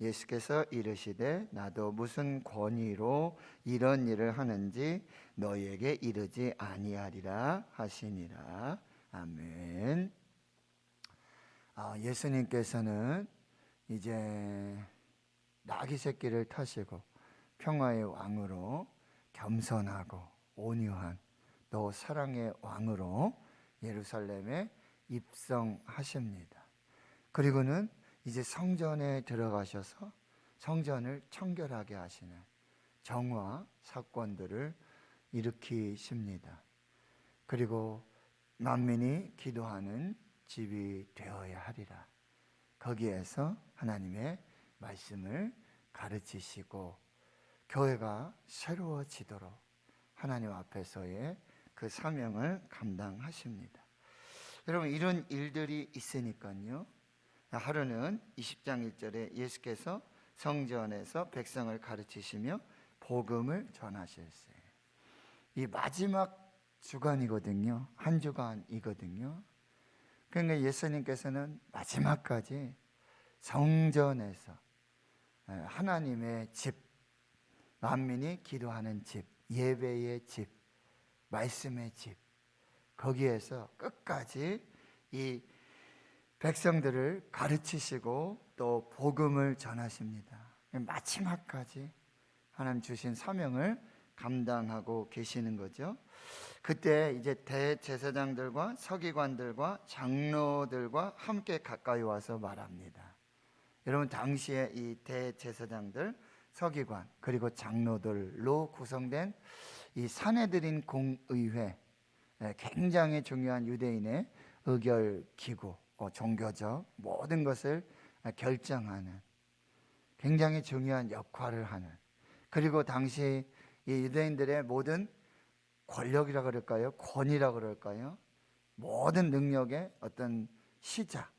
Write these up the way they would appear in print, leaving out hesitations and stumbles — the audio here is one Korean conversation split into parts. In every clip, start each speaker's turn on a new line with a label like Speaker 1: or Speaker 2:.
Speaker 1: 예수께서 이르시되 나도 무슨 권위로 이런 일을 하는지 너희에게 이르지 아니하리라 하시니라. 아멘. 예수님께서는 이제 나귀 새끼를 타시고 평화의 왕으로 겸손하고 온유한 또 사랑의 왕으로 예루살렘에 입성하십니다. 그리고는 이제 성전에 들어가셔서 성전을 청결하게 하시는 정화 사건들을 일으키십니다. 그리고 만민이 기도하는 집이 되어야 하리라. 거기에서 하나님의 말씀을 가르치시고 교회가 새로워지도록 하나님 앞에서의 그 사명을 감당하십니다. 여러분, 이런 일들이 있으니까요, 하루는 20장 1절에 예수께서 성전에서 백성을 가르치시며 복음을 전하셨어요. 이 마지막 주간이거든요. 한 주간이거든요. 그러니까 예수님께서는 마지막까지 성전에서 하나님의 집, 만민이 기도하는 집, 예배의 집, 말씀의 집, 거기에서 끝까지 이 백성들을 가르치시고 또 복음을 전하십니다. 마지막까지 하나님 주신 사명을 감당하고 계시는 거죠. 그때 이제 대제사장들과 서기관들과 장로들과 함께 가까이 와서 말합니다. 여러분, 당시에 이 대제사장들, 서기관 그리고 장로들로 구성된 이 산헤드린 공의회, 굉장히 중요한 유대인의 의결기구, 종교적 모든 것을 결정하는 굉장히 중요한 역할을 하는, 그리고 당시 이 유대인들의 모든 권력이라 그럴까요? 권위라 그럴까요? 모든 능력의 어떤 시작,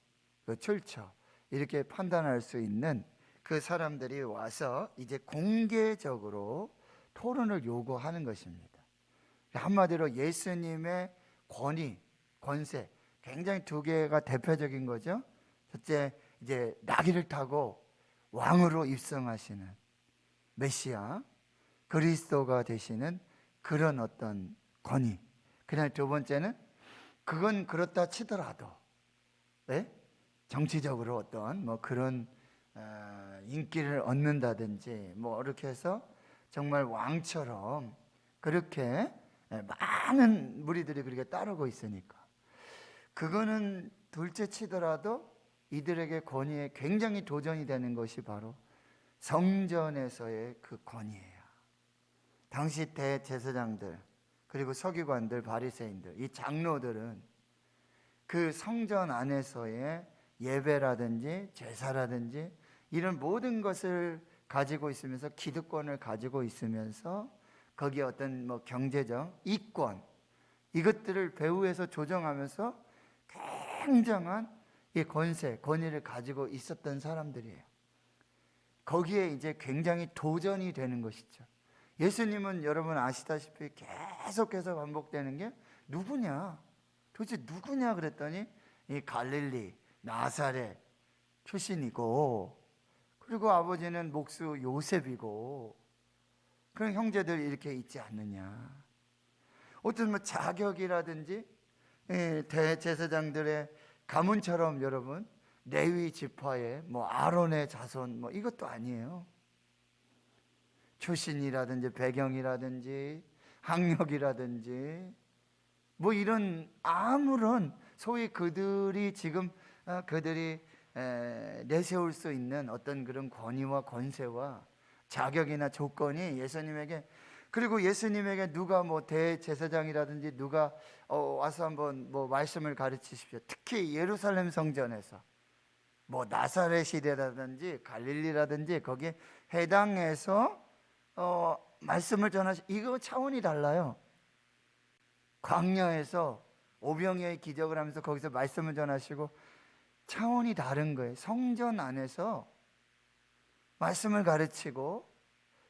Speaker 1: 그 출처, 이렇게 판단할 수 있는 그 사람들이 와서 이제 공개적으로 토론을 요구하는 것입니다. 한마디로 예수님의 권위, 권세, 굉장히 두 개가 대표적인 거죠. 첫째, 이제 나귀를 타고 왕으로 입성하시는 메시아, 그리스도가 되시는 그런 어떤 권위. 그냥 두 번째는 그건 그렇다 치더라도, 네? 정치적으로 어떤 뭐 그런 인기를 얻는다든지 뭐 이렇게 해서 정말 왕처럼 그렇게 많은 무리들이 그렇게 따르고 있으니까 그거는 둘째 치더라도 이들에게 권위에 굉장히 도전이 되는 것이 바로 성전에서의 그 권위예요. 당시 대제사장들 그리고 서기관들, 바리새인들, 이 장로들은 그 성전 안에서의 예배라든지 제사라든지 이런 모든 것을 가지고 있으면서, 기득권을 가지고 있으면서 거기에 어떤 뭐 경제적 이권, 이것들을 배후에서 조정하면서 굉장한 이 권세, 권위를 가지고 있었던 사람들이에요. 거기에 이제 굉장히 도전이 되는 것이죠. 예수님은 여러분 아시다시피 계속해서 반복되는 게 누구냐? 도대체 누구냐 그랬더니 이 갈릴리, 나사렛 출신이고, 그리고 아버지는 목수 요셉이고, 그런 형제들 이렇게 있지 않느냐. 어떤 뭐 자격이라든지 대제사장들의 가문처럼 여러분 레위 지파의 뭐 아론의 자손 뭐 이것도 아니에요. 출신이라든지 배경이라든지 학력이라든지 뭐 이런 아무런 소위 그들이 지금 그들이 내세울 수 있는 어떤 그런 권위와 권세와 자격이나 조건이 예수님에게, 그리고 예수님에게 누가 뭐 대제사장이라든지 누가 와서 한번 뭐 말씀을 가르치십시오. 특히 예루살렘 성전에서 뭐 나사렛이라든지 갈릴리라든지 거기에 해당해서 말씀을 이거 차원이 달라요. 광야에서 오병이어의 기적을 하면서 거기서 말씀을 전하시고 차원이 다른 거예요. 성전 안에서 말씀을 가르치고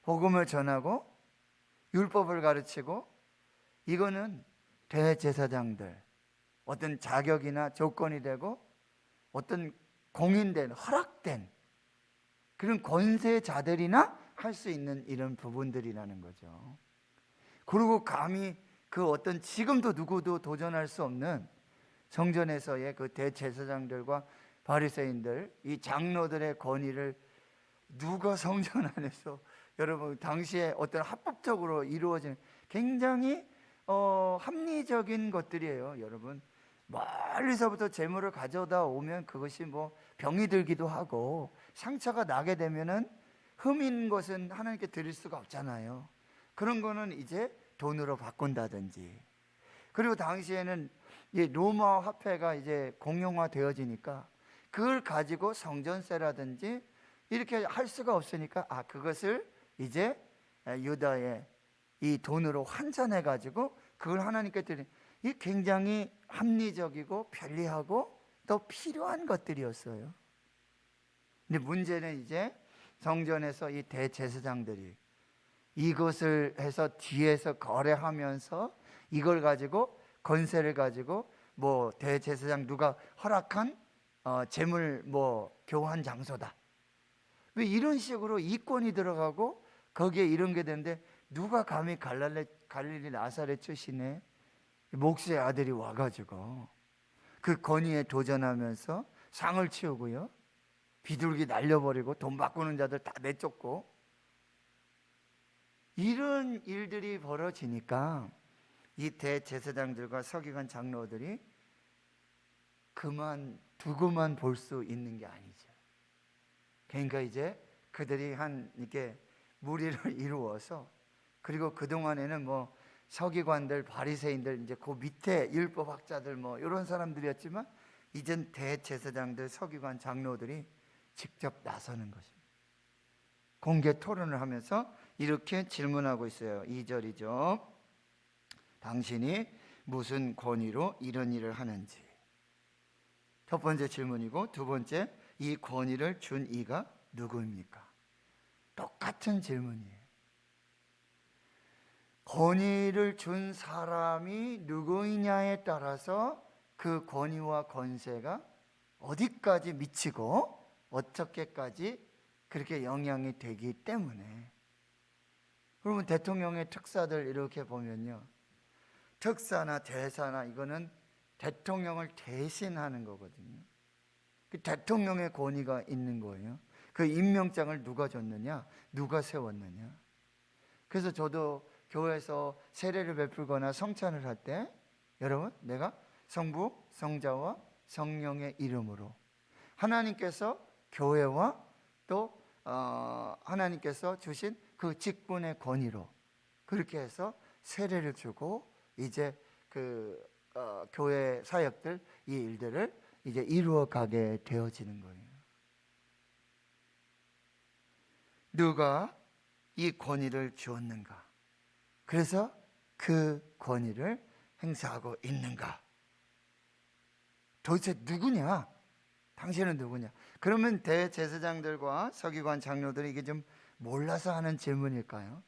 Speaker 1: 복음을 전하고 율법을 가르치고, 이거는 대제사장들 어떤 자격이나 조건이 되고 어떤 공인된 허락된 그런 권세자들이나 할 수 있는 이런 부분들이라는 거죠. 그리고 감히 그 어떤 지금도 누구도 도전할 수 없는 성전에서의 그 대제사장들과 바리새인들, 이 장로들의 권위를 누가 성전 안에서, 여러분 당시에 어떤 합법적으로 이루어진 굉장히 합리적인 것들이에요. 여러분 멀리서부터 재물을 가져다 오면 그것이 뭐 병이 들기도 하고 상처가 나게 되면은 흠인 것은 하나님께 드릴 수가 없잖아요. 그런 거는 이제 돈으로 바꾼다든지, 그리고 당시에는 이 로마 화폐가 이제 공용화 되어지니까 그걸 가지고 성전세라든지 이렇게 할 수가 없으니까 그것을 이제 유다의 이 돈으로 환전해 가지고 그걸 하나님께 드린, 이 굉장히 합리적이고 편리하고 또 필요한 것들이었어요. 근데 문제는 이제 성전에서 이 대제사장들이 이것을 해서 뒤에서 거래하면서 이걸 가지고 건세를 가지고 뭐 대제사장 누가 허락한 재물 뭐 교환 장소다, 왜 이런 식으로 이권이 들어가고 거기에 이런 게 되는데, 누가 감히 갈릴리 나사렛 출신의 목수의 아들이 와가지고 그 권위에 도전하면서 상을 치우고요, 비둘기 날려버리고 돈 바꾸는 자들 다 내쫓고, 이런 일들이 벌어지니까 이 대제사장들과 서기관 장로들이 그만 두고만 볼 수 있는 게 아니죠. 그러니까 이제 그들이 이렇게 무리를 이루어서, 그리고 그동안에는 뭐 서기관들, 바리새인들, 이제 그 밑에 율법학자들 뭐 이런 사람들이었지만, 이젠 대제사장들, 서기관, 장로들이 직접 나서는 것입니다. 공개 토론을 하면서 이렇게 질문하고 있어요. 2절이죠. 당신이 무슨 권위로 이런 일을 하는지. 첫 번째 질문이고, 두 번째, 이 권위를 준 이가 누구입니까? 똑같은 질문이에요. 권위를 준 사람이 누구이냐에 따라서 그 권위와 권세가 어디까지 미치고 어떻게까지 그렇게 영향이 되기 때문에, 여러분 대통령의 특사들 이렇게 보면요, 특사나 대사나 이거는 대통령을 대신하는 거거든요. 그 대통령의 권위가 있는 거예요. 그 임명장을 누가 줬느냐, 누가 세웠느냐. 그래서 저도 교회에서 세례를 베풀거나 성찬을 할 때, 여러분 내가 성부, 성자와 성령의 이름으로 하나님께서 교회와 또 하나님께서 주신 그 직분의 권위로 그렇게 해서 세례를 주고, 이제 그 교회 사역들, 이 일들을 이제 이루어 가게 되어지는 거예요. 누가 이 권위를 주었는가? 그래서 그 권위를 행사하고 있는가? 도대체 누구냐? 당신은 누구냐? 그러면 대제사장들과 서기관 장로들이 이게 좀 몰라서 하는 질문일까요?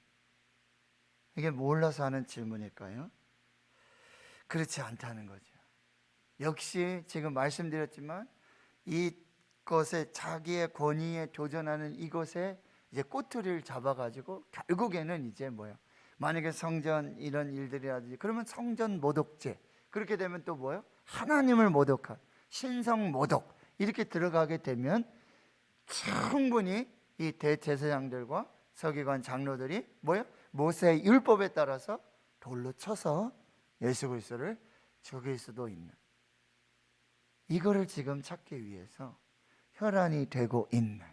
Speaker 1: 이게 몰라서 하는 질문일까요? 그렇지 않다는 거죠. 역시 지금 말씀드렸지만 이것에, 자기의 권위에 도전하는 이것에 이제 꼬투리를 잡아가지고 결국에는 이제 뭐예요? 만약에 성전 이런 일들이라든지, 그러면 성전 모독죄, 그렇게 되면 또 뭐예요? 하나님을 모독한 신성 모독, 이렇게 들어가게 되면 충분히 이 대제사장들과 서기관 장로들이 뭐예요? 모세의 율법에 따라서 돌로 쳐서 예수 그리스도를 죽일 수도 있는, 이거를 지금 찾기 위해서 혈안이 되고 있는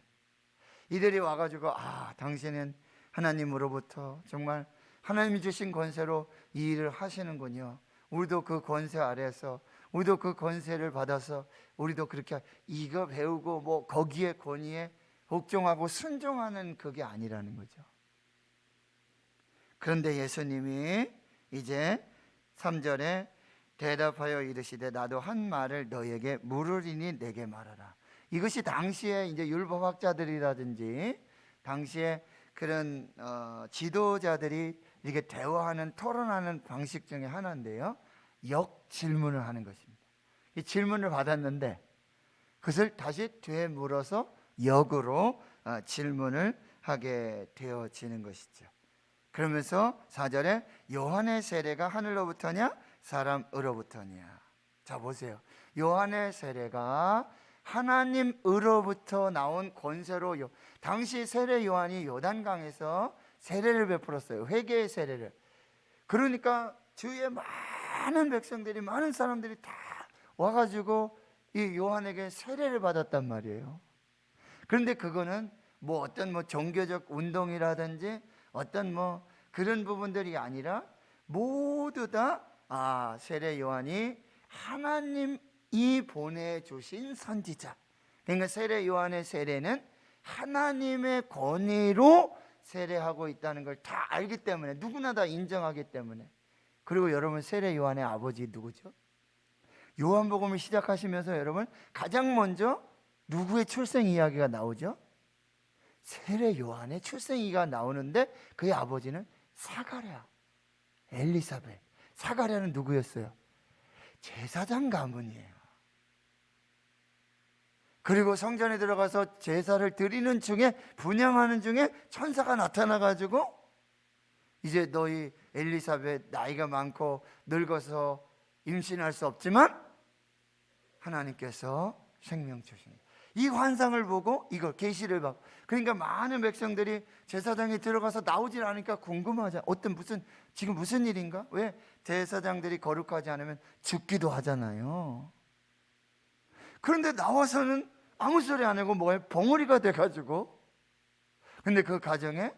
Speaker 1: 이들이 와가지고, 당신은 하나님으로부터 정말 하나님이 주신 권세로 이 일을 하시는군요. 우리도 그 권세 아래에서, 우리도 그 권세를 받아서 우리도 그렇게 이거 배우고 뭐 거기에 권위에 복종하고 순종하는 그게 아니라는 거죠. 그런데 예수님이 이제 3절에 대답하여 이르시되 나도 한 말을 너에게 물으리니 내게 말하라. 이것이 당시에 이제 율법학자들이라든지 당시에 그런 지도자들이 이렇게 대화하는, 토론하는 방식 중에 하나인데요, 역질문을 하는 것입니다. 이 질문을 받았는데 그것을 다시 되물어서 역으로 질문을 하게 되어지는 것이죠. 그러면서 4절에 요한의 세례가 하늘로부터냐 사람으로부터냐. 자 보세요. 요한의 세례가 하나님으로부터 나온 권세로 당시 세례 요한이 요단강에서 세례를 베풀었어요. 회개의 세례를. 그러니까 주위에 많은 백성들이, 많은 사람들이 다 와가지고 이 요한에게 세례를 받았단 말이에요. 그런데 그거는 어떤 종교적 운동이라든지 어떤 그런 부분들이 아니라 모두 다 세례 요한이 하나님이 보내주신 선지자. 그러니까 세례 요한의 세례는 하나님의 권위로 세례하고 있다는 걸 다 알기 때문에, 누구나 다 인정하기 때문에. 그리고 여러분, 세례 요한의 아버지 누구죠? 요한복음을 시작하시면서 여러분 가장 먼저 누구의 출생 이야기가 나오죠? 세례 요한의 출생 이야기가 나오는데 그의 아버지는 사가랴, 엘리사벳. 사가랴는 누구였어요? 제사장 가문이에요. 그리고 성전에 들어가서 제사를 드리는 중에, 분향하는 중에 천사가 나타나가지고 이제 너희 엘리사벳 나이가 많고 늙어서 임신할 수 없지만 하나님께서 생명 주십니다. 이 환상을 보고 이걸 계시를 받고, 그러니까 많은 백성들이 제사장이 들어가서 나오질 않으니까 궁금하잖아요. 지금 무슨 일인가? 왜 제사장들이 거룩하지 않으면 죽기도 하잖아요. 그런데 나와서는 아무 소리 안 하고 봉우리가 돼가지고, 근데 그 가정에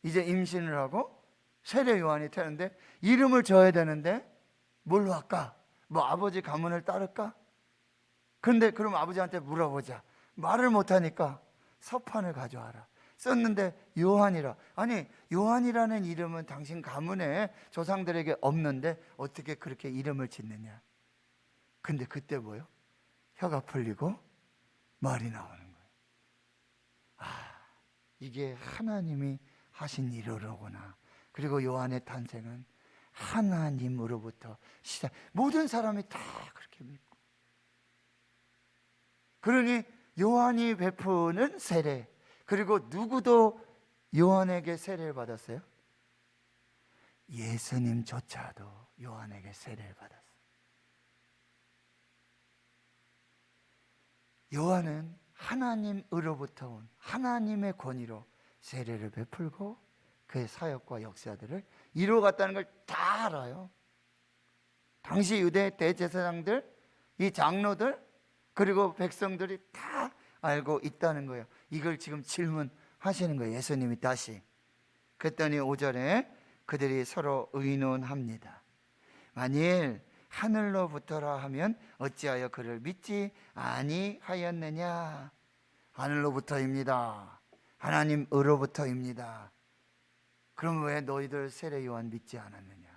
Speaker 1: 이제 임신을 하고 세례 요한이 태는데 이름을 져야 되는데 뭘로 할까? 아버지 가문을 따를까? 그런데 그럼 아버지한테 물어보자. 말을 못하니까 서판을 가져와라. 썼는데 요한이라. 아니, 요한이라는 이름은 당신 가문에 조상들에게 없는데 어떻게 그렇게 이름을 짓느냐. 근데 그때 뭐요? 혀가 풀리고 말이 나오는 거예요. 이게 하나님이 하신 일이로구나. 그리고 요한의 탄생은 하나님으로부터 시작. 모든 사람이 다 그렇게 믿고. 그러니 요한이 베푸는 세례, 그리고 누구도 요한에게 세례를 받았어요? 예수님조차도 요한에게 세례를 받았어요. 요한은 하나님으로부터 온 하나님의 권위로 세례를 베풀고 그의 사역과 역사들을 이루어갔다는 걸 다 알아요. 당시 유대 대제사장들, 이 장로들, 그리고 백성들이 다 알고 있다는 거예요. 이걸 지금 질문하시는 거예요, 예수님이 다시. 그랬더니 5절에 그들이 서로 의논합니다. 만일 하늘로부터라 하면 어찌하여 그를 믿지 아니하였느냐. 하늘로부터입니다. 하나님으로부터입니다. 그럼 왜 너희들 세례 요한 믿지 않았느냐?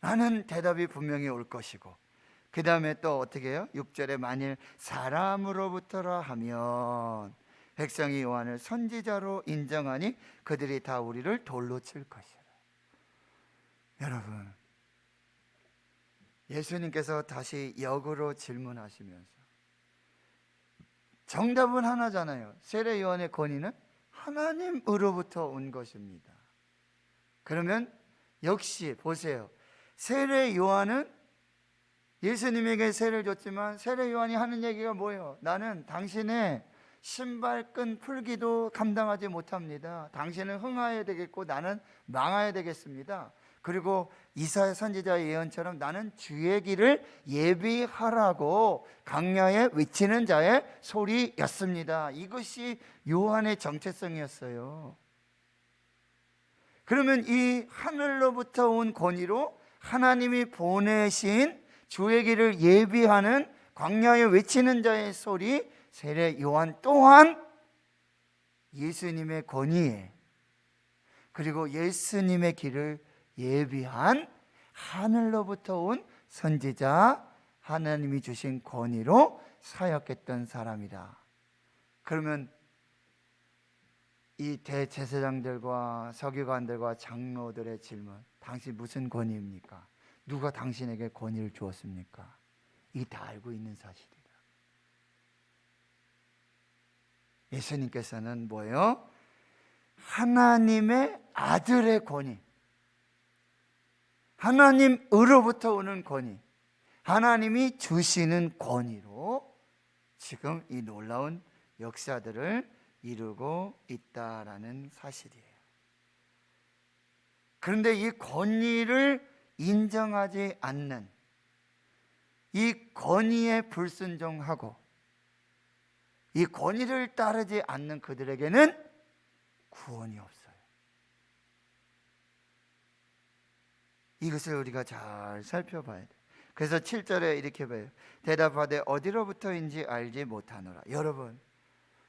Speaker 1: 라는 대답이 분명히 올 것이고, 그 다음에 또 어떻게 해요? 6절에 만일 사람으로부터라 하면 백성이 요한을 선지자로 인정하니 그들이 다 우리를 돌로 칠 것이라. 여러분, 예수님께서 다시 역으로 질문하시면서 정답은 하나잖아요. 세례 요한의 권위는 하나님으로부터 온 것입니다. 그러면 역시 보세요. 세례 요한은 예수님에게 세례를 줬지만 세례 요한이 하는 얘기가 뭐예요? 나는 당신의 신발끈 풀기도 감당하지 못합니다. 당신은 흥하여야 되겠고 나는 망하여야 되겠습니다. 그리고 이사야 선지자의 예언처럼 나는 주의 길을 예비하라고 강야에 외치는 자의 소리였습니다. 이것이 요한의 정체성이었어요. 그러면 이 하늘로부터 온 권위로 하나님이 보내신 주의 길을 예비하는 광야에 외치는 자의 소리, 세례 요한 또한 예수님의 권위에, 그리고 예수님의 길을 예비한 하늘로부터 온 선지자, 하나님이 주신 권위로 사역했던 사람이다. 그러면 이 대제사장들과 서기관들과 장로들의 질문, 당신 무슨 권위입니까? 누가 당신에게 권위를 주었습니까? 이 다 알고 있는 사실이다. 예수님께서는 뭐예요? 하나님의 아들의 권위, 하나님으로부터 오는 권위, 하나님이 주시는 권위로 지금 이 놀라운 역사들을 이루고 있다라는 사실이에요. 그런데 이 권위를 인정하지 않는, 이 권위에 불순종하고 이 권위를 따르지 않는 그들에게는 구원이 없어요. 이것을 우리가 잘 살펴봐야 돼요. 그래서 7절에 이렇게 봐요. 대답하되 어디로부터인지 알지 못하노라. 여러분,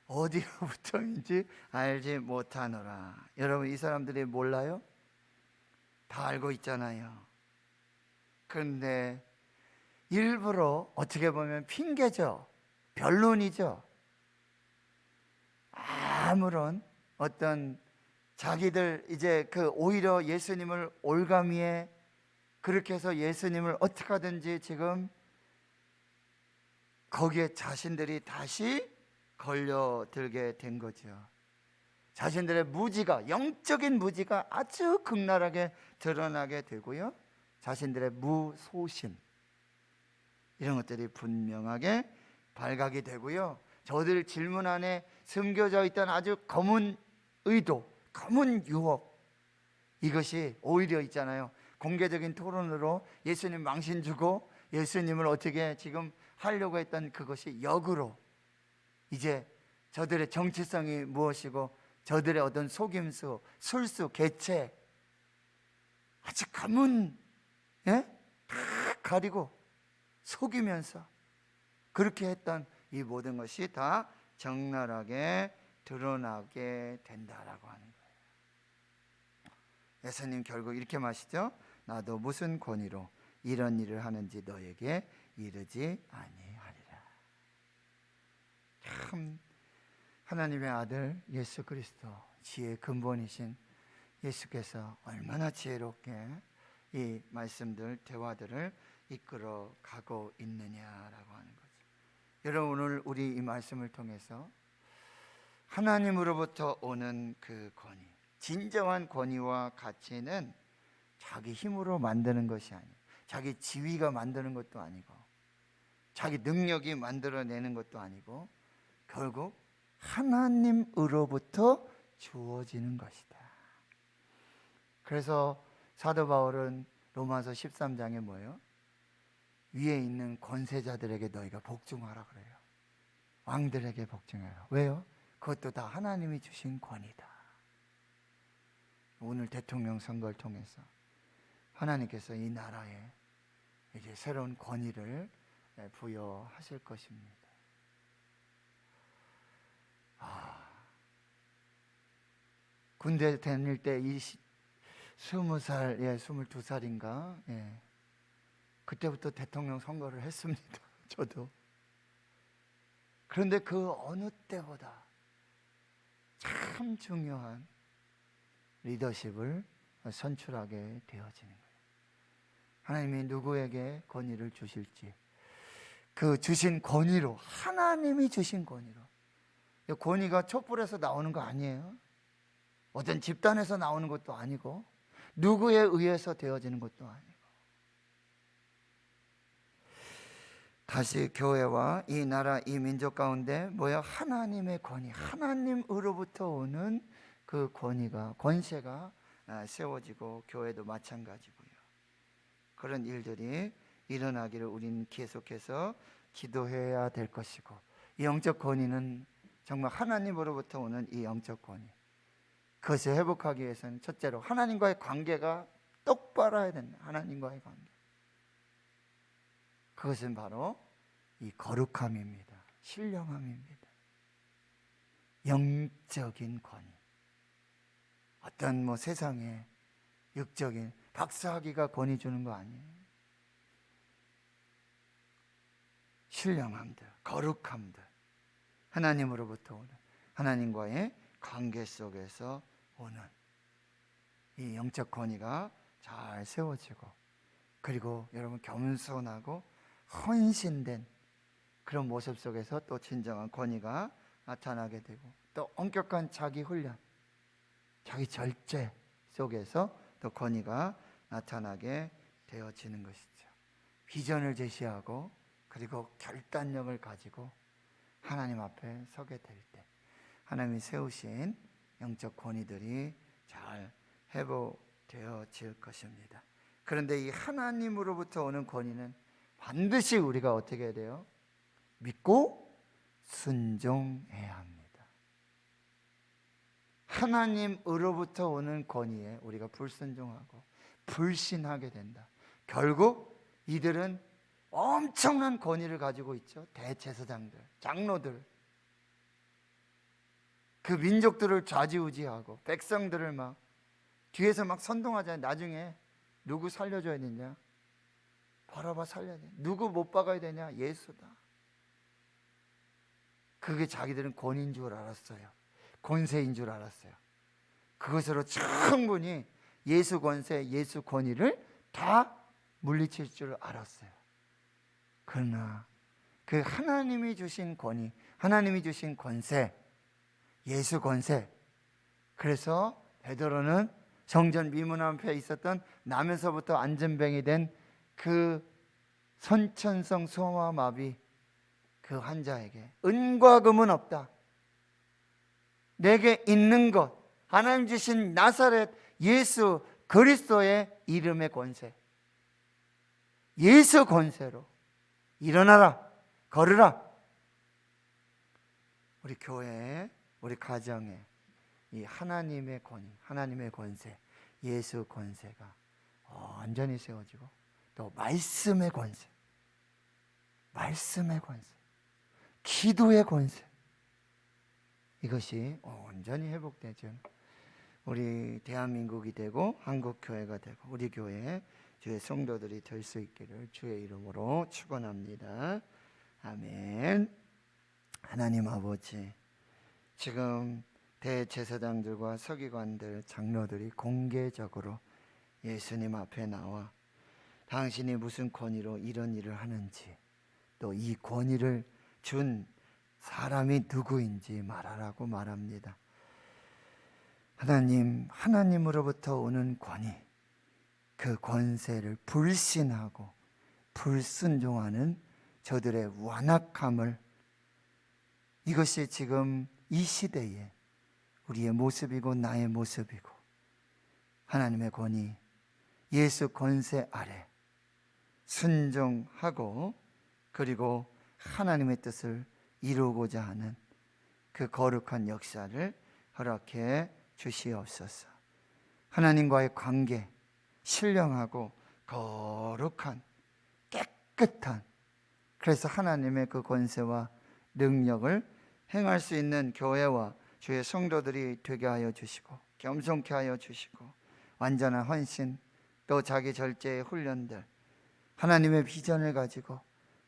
Speaker 1: 어디로부터인지 알지 못하노라. 여러분, 이 사람들이 몰라요? 다 알고 있잖아요. 그런데 일부러 어떻게 보면 핑계죠. 변론이죠. 아무런 어떤 자기들 이제 오히려 예수님을 올가미에 그렇게 해서 예수님을 어떻게 하든지 지금 거기에 자신들이 다시 걸려들게 된 거죠. 자신들의 무지가, 영적인 무지가 아주 극렬하게 드러나게 되고요, 자신들의 무소신, 이런 것들이 분명하게 발각이 되고요, 저들 질문 안에 숨겨져 있던 아주 검은 의도, 검은 유혹, 이것이 오히려 있잖아요, 공개적인 토론으로 예수님 망신 주고 예수님을 어떻게 지금 하려고 했던 그것이 역으로 이제 저들의 정체성이 무엇이고 저들의 어떤 속임수, 술수, 개체, 아주 검은, 다 가리고 속이면서 그렇게 했던 이 모든 것이 다 적나라하게 드러나게 된다라고 하는 거예요. 예수님 결국 이렇게 마시죠. 나도 무슨 권위로 이런 일을 하는지 너에게 이르지 아니하리라. 참 하나님의 아들 예수 그리스도, 지혜의 근본이신 예수께서 얼마나 지혜롭게 이 말씀들, 대화들을 이끌어 가고 있느냐라고 하는 거죠. 여러분, 오늘 우리 이 말씀을 통해서 하나님으로부터 오는 그 권위, 진정한 권위와 가치는 자기 힘으로 만드는 것이 아니에요. 자기 지위가 만드는 것도 아니고 자기 능력이 만들어내는 것도 아니고 결국 하나님으로부터 주어지는 것이다. 그래서 사도 바울은 로마서 13장에 뭐예요? 위에 있는 권세자들에게 너희가 복종하라 그래요. 왕들에게 복종하라. 왜요? 그것도 다 하나님이 주신 권위다. 오늘 대통령 선거를 통해서 하나님께서 이 나라에 이제 새로운 권위를 부여하실 것입니다. 군대 다닐 때 20살, 22살인가? 그때부터 대통령 선거를 했습니다. 저도. 그런데 그 어느 때보다 참 중요한 리더십을 선출하게 되어지는 거예요. 하나님이 누구에게 권위를 주실지, 그 주신 권위로, 하나님이 주신 권위로. 권위가 촛불에서 나오는 거 아니에요. 어떤 집단에서 나오는 것도 아니고 누구에 의해서 되어지는 것도 아니고, 다시 교회와 이 나라, 이 민족 가운데 뭐야? 하나님의 권위, 하나님으로부터 오는 그 권위가, 권세가 세워지고, 교회도 마찬가지고요. 그런 일들이 일어나기를 우리는 계속해서 기도해야 될 것이고, 이 영적 권위는 정말 하나님으로부터 오는 이 영적 권위, 그것을 회복하기 위해서는 첫째로 하나님과의 관계가 똑바라야 된다. 하나님과의 관계, 그것은 바로 이 거룩함입니다. 신령함입니다. 영적인 권위, 어떤 세상에 육적인 박사학위가 권위 주는 거 아니에요. 신령함들, 거룩함들, 하나님으로부터 오는, 하나님과의 관계 속에서 오는 이 영적 권위가 잘 세워지고, 그리고 여러분 겸손하고 헌신된 그런 모습 속에서 또 진정한 권위가 나타나게 되고, 또 엄격한 자기 훈련, 자기 절제 속에서 또 권위가 나타나게 되어지는 것이죠. 비전을 제시하고 그리고 결단력을 가지고 하나님 앞에 서게 될 때 하나님이 세우신 영적 권위들이 잘 회복되어질 것입니다. 그런데 이 하나님으로부터 오는 권위는 반드시 우리가 어떻게 해야 돼요? 믿고 순종해야 합니다. 하나님으로부터 오는 권위에 우리가 불순종하고 불신하게 된다. 결국 이들은 엄청난 권위를 가지고 있죠. 대제사장들, 장로들, 그 민족들을 좌지우지하고 백성들을 막 뒤에서 막 선동하잖아요. 나중에 누구 살려줘야 되냐? 바라바 살려야 돼. 누구 못 박아야 되냐? 예수다. 그게 자기들은 권위인 줄 알았어요. 권세인 줄 알았어요. 그것으로 충분히 예수 권세, 예수 권위를 다 물리칠 줄 알았어요. 그러나 그 하나님이 주신 권위, 하나님이 주신 권세, 예수 권세, 그래서 베드로는 성전 미문 앞에 있었던 나면서부터 안전병이 된 그 선천성 소아마비 그 환자에게 은과 금은 없다. 내게 있는 것, 하나님 주신 나사렛 예수 그리스도의 이름의 권세, 예수 권세로 일어나라, 걸으라. 우리 교회에, 우리 가정에 이 하나님의 권위, 하나님의 권세, 예수 권세가 완전히 세워지고, 또 말씀의 권세, 말씀의 권세, 기도의 권세, 이것이 온전히 회복되죠. 우리 대한민국이 되고 한국교회가 되고 우리 교회 주의 성도들이 될 수 있기를 주의 이름으로 축원합니다. 아멘. 하나님 아버지, 지금 대제사장들과 서기관들, 장로들이 공개적으로 예수님 앞에 나와 당신이 무슨 권위로 이런 일을 하는지, 또 이 권위를 준 사람이 누구인지 말하라고 말합니다. 하나님, 하나님으로부터 오는 권위, 그 권세를 불신하고 불순종하는 저들의 완악함을, 이것이 지금 이 시대에 우리의 모습이고 나의 모습이고, 하나님의 권위, 예수 권세 아래 순종하고 그리고 하나님의 뜻을 이루고자 하는 그 거룩한 역사를 허락해 주시옵소서. 하나님과의 관계, 신령하고 거룩한 깨끗한, 그래서 하나님의 그 권세와 능력을 행할 수 있는 교회와 주의 성도들이 되게 하여 주시고, 겸손케 하여 주시고, 완전한 헌신, 또 자기 절제의 훈련들, 하나님의 비전을 가지고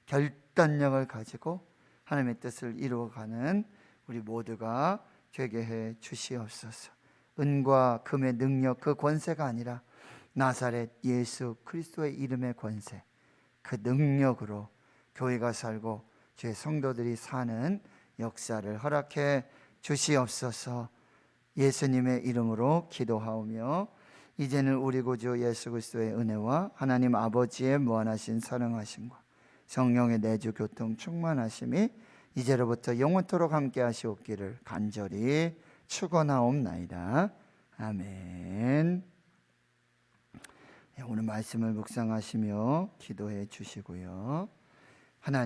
Speaker 1: 결단력을 가지고 하나님의 뜻을 이루어가는 우리 모두가 되게 해 주시옵소서. 은과 금의 능력, 그 권세가 아니라 나사렛 예수 그리스도의 이름의 권세, 그 능력으로 교회가 살고 주의 성도들이 사는 역사를 허락해 주시옵소서. 예수님의 이름으로 기도하오며, 이제는 우리 구주 예수 그리스도의 은혜와 하나님 아버지의 무한하신 사랑하심과 성령의 내주 교통 충만하심이 이제로부터 영원토록 함께 하시옵기를 간절히 축원하옵나이다. 아멘. 오늘 말씀을 묵상하시며 기도해 주시고요. 하나님